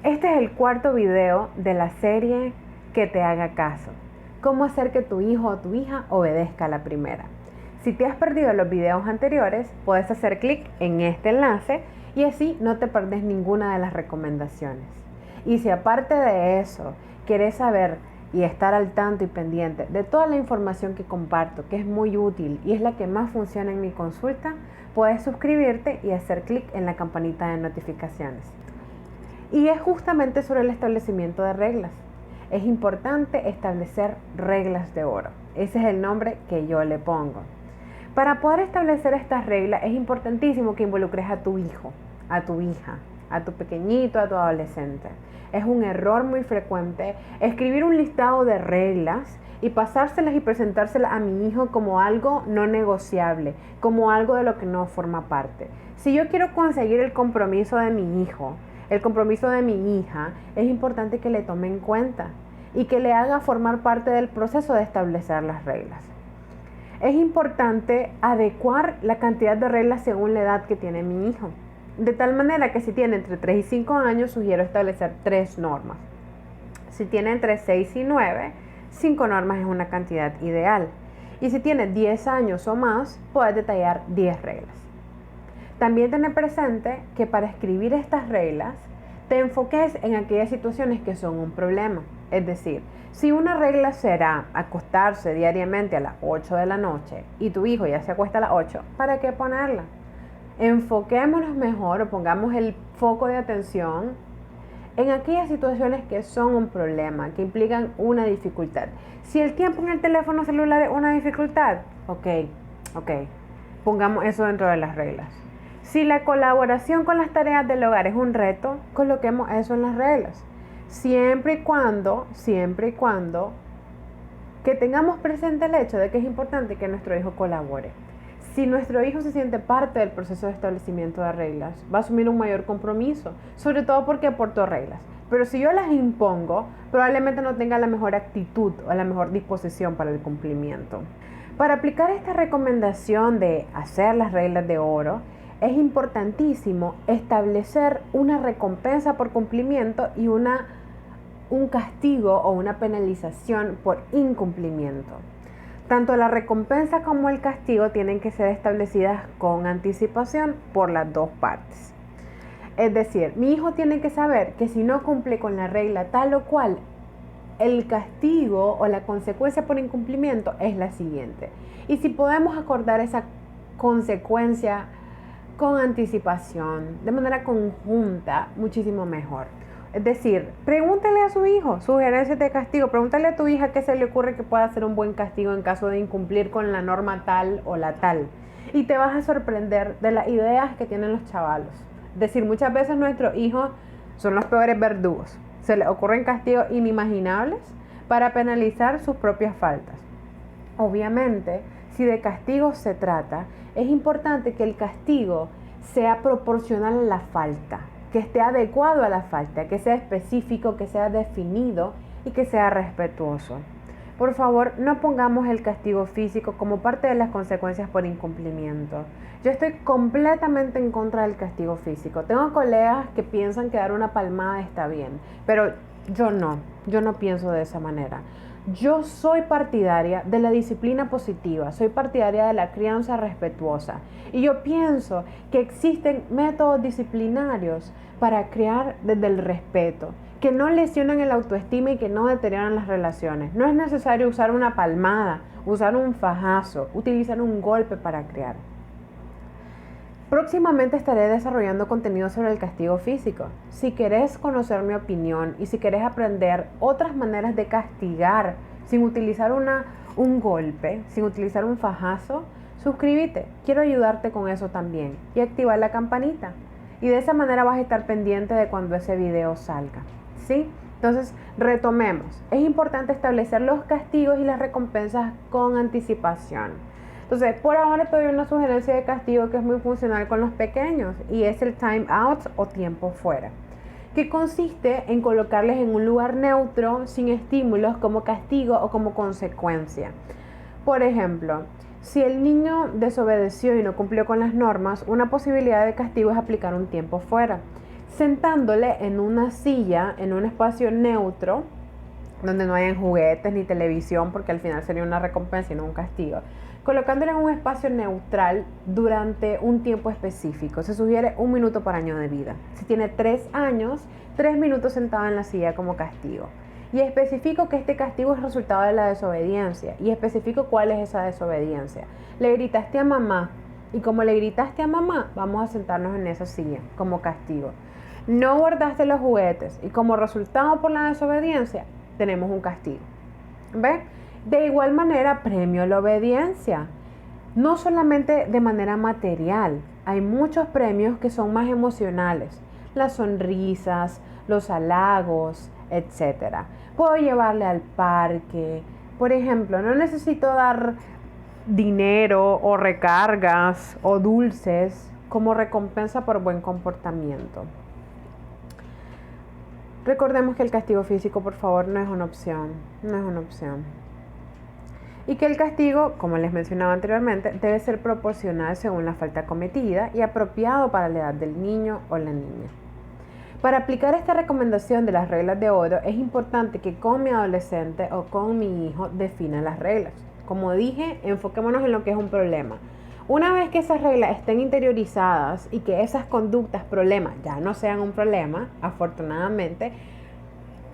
Este es el cuarto video de la serie Que te haga caso. Cómo hacer que tu hijo o tu hija obedezca a la primera. Si te has perdido los videos anteriores, puedes hacer clic en este enlace y así no te perdes ninguna de las recomendaciones. Y si aparte de eso quieres saber y estar al tanto y pendiente de toda la información que comparto, que es muy útil y es la que más funciona en mi consulta, puedes suscribirte y hacer clic en la campanita de notificaciones. Y es justamente sobre el establecimiento de reglas. Es importante establecer reglas de oro. Ese es el nombre que yo le pongo. Para poder establecer estas reglas es importantísimo que involucres a tu hijo, a tu hija, a tu pequeñito, a tu adolescente. Es un error muy frecuente escribir un listado de reglas y pasárselas y presentárselas a mi hijo como algo no negociable, como algo de lo que no forma parte. Si yo quiero conseguir el compromiso de mi hijo, el compromiso de mi hija, es importante que le tome en cuenta y que le haga formar parte del proceso de establecer las reglas. Es importante adecuar la cantidad de reglas según la edad que tiene mi hijo. De tal manera que si tiene entre 3 y 5 años, sugiero establecer 3 normas. Si tiene entre 6 y 9, 5 normas es una cantidad ideal. Y si tiene 10 años o más, puedes detallar 10 reglas. También ten presente que para escribir estas reglas, te enfoques en aquellas situaciones que son un problema. Es decir, si una regla será acostarse diariamente a las 8 de la noche y tu hijo ya se acuesta a las 8, ¿para qué ponerla? Enfoquémonos mejor o pongamos el foco de atención en aquellas situaciones que son un problema, que implican una dificultad. Si el tiempo en el teléfono celular es una dificultad, ok, pongamos eso dentro de las reglas. Si la colaboración con las tareas del hogar es un reto, coloquemos eso en las reglas. Siempre y cuando que tengamos presente el hecho de que es importante que nuestro hijo colabore. Si nuestro hijo se siente parte del proceso de establecimiento de reglas, va a asumir un mayor compromiso, sobre todo porque aportó reglas. Pero si yo las impongo, probablemente no tenga la mejor actitud o la mejor disposición para el cumplimiento. Para aplicar esta recomendación de hacer las reglas de oro, es importantísimo establecer una recompensa por cumplimiento y un castigo o una penalización por incumplimiento. Tanto la recompensa como el castigo tienen que ser establecidas con anticipación por las dos partes. Es decir, mi hijo tiene que saber que si no cumple con la regla tal o cual, el castigo o la consecuencia por incumplimiento es la siguiente. Y si podemos acordar esa consecuencia con anticipación, de manera conjunta, muchísimo mejor. Es decir, pregúntale a su hijo sugerencias de castigo, pregúntale a tu hija qué se le ocurre que pueda ser un buen castigo en caso de incumplir con la norma tal o la tal. Y te vas a sorprender de las ideas que tienen los chavalos. Es decir, muchas veces nuestros hijos son los peores verdugos. Se les ocurren castigos inimaginables para penalizar sus propias faltas. Obviamente, si de castigo se trata, es importante que el castigo sea proporcional a la falta, que esté adecuado a la falta, que sea específico, que sea definido y que sea respetuoso. Por favor, no pongamos el castigo físico como parte de las consecuencias por incumplimiento. Yo estoy completamente en contra del castigo físico. Tengo colegas que piensan que dar una palmada está bien, pero yo no pienso de esa manera. Yo soy partidaria de la disciplina positiva, soy partidaria de la crianza respetuosa y yo pienso que existen métodos disciplinarios para criar desde el respeto, que no lesionan el autoestima y que no deterioran las relaciones. No es necesario usar una palmada, usar un fajazo, utilizar un golpe para criar. Próximamente estaré desarrollando contenido sobre el castigo físico. Si querés conocer mi opinión y si querés aprender otras maneras de castigar sin utilizar un golpe, sin utilizar un fajazo, suscríbete. Quiero ayudarte con eso también y activar la campanita. Y de esa manera vas a estar pendiente de cuando ese video salga. ¿Sí? Entonces, retomemos. Es importante establecer los castigos y las recompensas con anticipación. Entonces, por ahora te doy una sugerencia de castigo que es muy funcional con los pequeños y es el time out o tiempo fuera, que consiste en colocarles en un lugar neutro, sin estímulos, como castigo o como consecuencia. Por ejemplo, si el niño desobedeció y no cumplió con las normas, una posibilidad de castigo es aplicar un tiempo fuera. sentándole en una silla, en un espacio neutro, donde no hayan juguetes ni televisión, porque al final sería una recompensa y no un castigo. Colocándole en un espacio neutral durante un tiempo específico. Se sugiere 1 minuto por año de vida. Si tiene 3 años, 3 minutos sentado en la silla como castigo. Y especifico que este castigo es resultado de la desobediencia. Y especifico cuál es esa desobediencia. Le gritaste a mamá. Y como le gritaste a mamá, vamos a sentarnos en esa silla como castigo. No guardaste los juguetes. Y como resultado por la desobediencia, tenemos un castigo. ¿Ves? De igual manera, premio la obediencia. No solamente de manera material. Hay muchos premios que son más emocionales. Las sonrisas, los halagos, etc. Puedo llevarle al parque. Por ejemplo, no necesito dar dinero o recargas o dulces como recompensa por buen comportamiento. Recordemos que el castigo físico, por favor, no es una opción. No es una opción. Y que el castigo, como les mencionaba anteriormente, debe ser proporcional según la falta cometida y apropiado para la edad del niño o la niña. Para aplicar esta recomendación de las reglas de oro, es importante que con mi adolescente o con mi hijo defina las reglas. Como dije, enfoquémonos en lo que es un problema. Una vez que esas reglas estén interiorizadas y que esas conductas, problemas, ya no sean un problema, afortunadamente,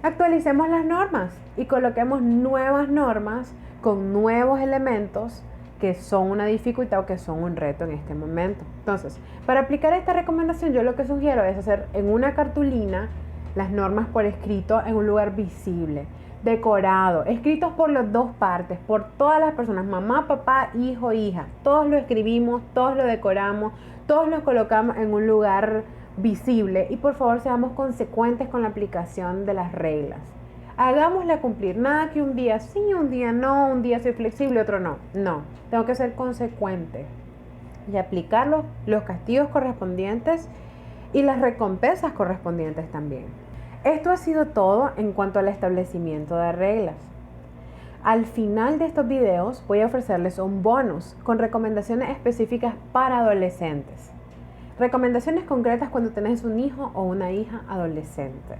actualicemos las normas y coloquemos nuevas normas con nuevos elementos que son una dificultad o que son un reto en este momento. Entonces, para aplicar esta recomendación, yo lo que sugiero es hacer en una cartulina las normas por escrito en un lugar visible, decorado, escritos por las dos partes, por todas las personas, mamá, papá, hijo, hija. Todos lo escribimos, todos lo decoramos, todos lo colocamos en un lugar visible y por favor seamos consecuentes con la aplicación de las reglas. Hagámosla cumplir, nada que un día sí, un día no, un día soy flexible, otro no. No, tengo que ser consecuente y aplicar los castigos correspondientes y las recompensas correspondientes también. Esto ha sido todo en cuanto al establecimiento de reglas. Al final de estos videos voy a ofrecerles un bonus con recomendaciones específicas para adolescentes. Recomendaciones concretas cuando tenés un hijo o una hija adolescente.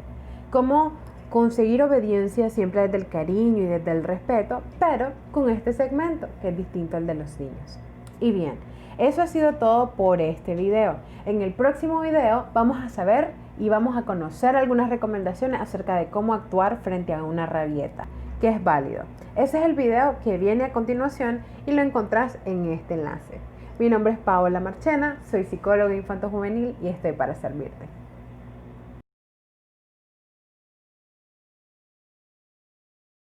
Como conseguir obediencia siempre desde el cariño y desde el respeto, pero con este segmento que es distinto al de los niños. Y bien, eso ha sido todo por este video. En el próximo video vamos a saber y vamos a conocer algunas recomendaciones acerca de cómo actuar frente a una rabieta, que es válido. Ese es el video que viene a continuación y lo encontrás en este enlace. Mi nombre es Paola Marchena, soy psicóloga infanto-juvenil y estoy para servirte.